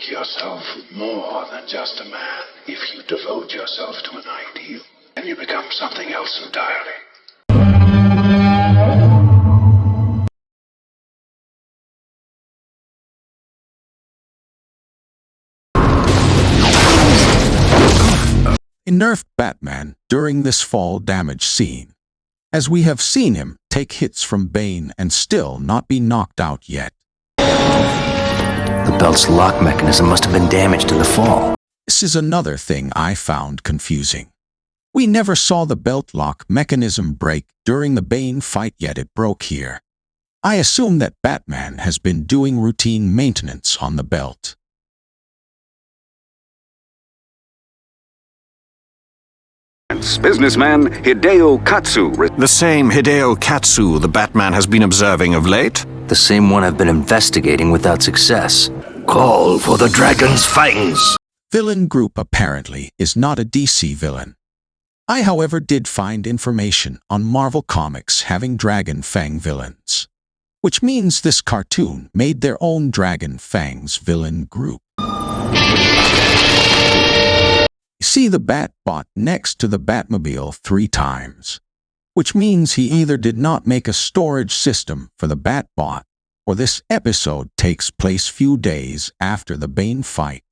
make yourself more than just a man. If you devote yourself to an ideal, then you become something else entirely. He nerfed Batman during this fall damage scene, as we have seen him take hits from Bane and still not be knocked out yet. The belt's lock mechanism must have been damaged in the fall. This is another thing I found confusing. We never saw the belt lock mechanism break during the Bane fight, yet it broke here. I assume that Batman has been doing routine maintenance on the belt. Businessman Hideo Katsu. The same Hideo Katsu the Batman has been observing of late? The same one I've been investigating without success. Call for the Dragon's Fangs! Villain group apparently is not a DC villain. I, however, did find information on Marvel Comics having Dragon Fang villains, which means this cartoon made their own Dragon Fangs villain group. See the Batbot next to the Batmobile 3 times, which means he either did not make a storage system for the Batbot, or this episode takes place few days after the Bane fight.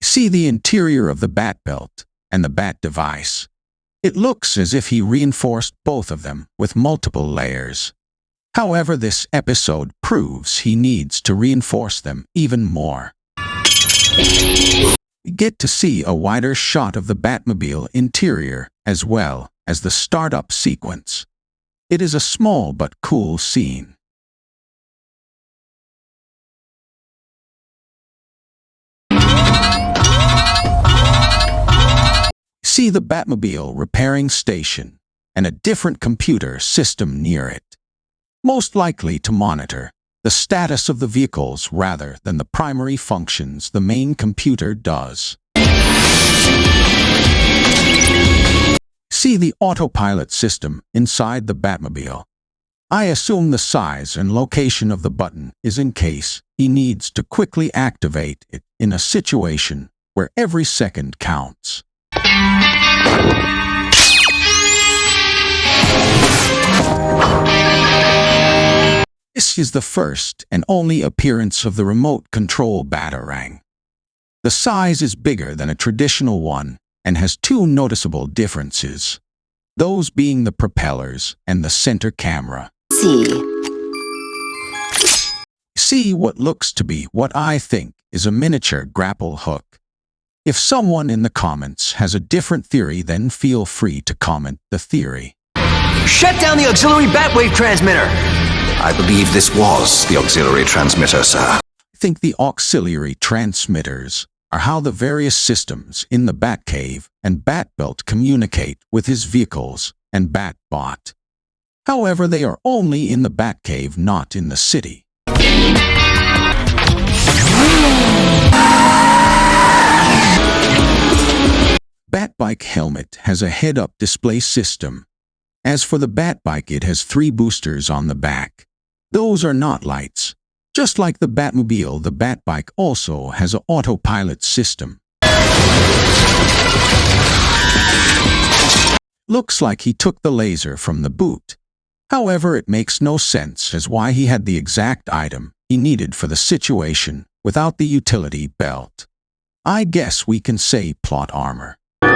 See the interior of the Batbelt and the Bat device. It looks as if he reinforced both of them with multiple layers. However, this episode proves he needs to reinforce them even more. We get to see a wider shot of the Batmobile interior as well as the startup sequence. It is a small but cool scene. See the Batmobile repairing station and a different computer system near it, most likely to monitor the status of the vehicles rather than the primary functions the main computer does. See the autopilot system inside the Batmobile. I assume the size and location of the button is in case he needs to quickly activate it in a situation where every second counts. This is the first and only appearance of the remote control Batarang. The size is bigger than a traditional one and has 2 noticeable differences, those being the propellers and the center camera. See what looks to be what I think is a miniature grapple hook. If someone in the comments has a different theory, then feel free to comment the theory. Shut down the auxiliary Batwave transmitter! I believe this was the auxiliary transmitter, sir. I think the auxiliary transmitters are how the various systems in the Batcave and Batbelt communicate with his vehicles and Batbot. However, they are only in the Batcave, not in the city. Batbike helmet has a head-up display system. As for the Batbike, it has 3 boosters on the back. Those are not lights. Just like the Batmobile, the Batbike also has an autopilot system. Looks like he took the laser from the boot. However, it makes no sense as why he had the exact item he needed for the situation without the utility belt. I guess we can say plot armor. An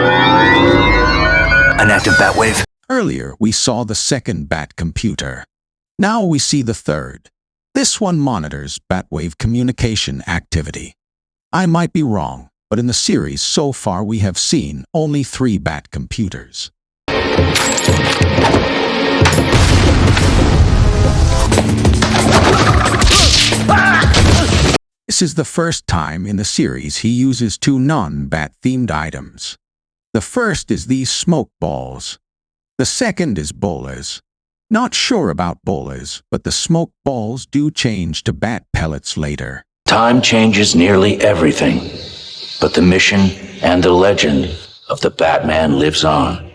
active Batwave? Earlier, we saw the second Bat computer. Now we see the third. This one monitors Batwave communication activity. I might be wrong, but in the series so far we have seen only 3 Bat computers. This is the first time in the series he uses 2 non-Bat themed items. The first is these smoke balls. The second is bolas. Not sure about bolas, but the smoke balls do change to bat pellets later. Time changes nearly everything, but the mission and the legend of the Batman lives on.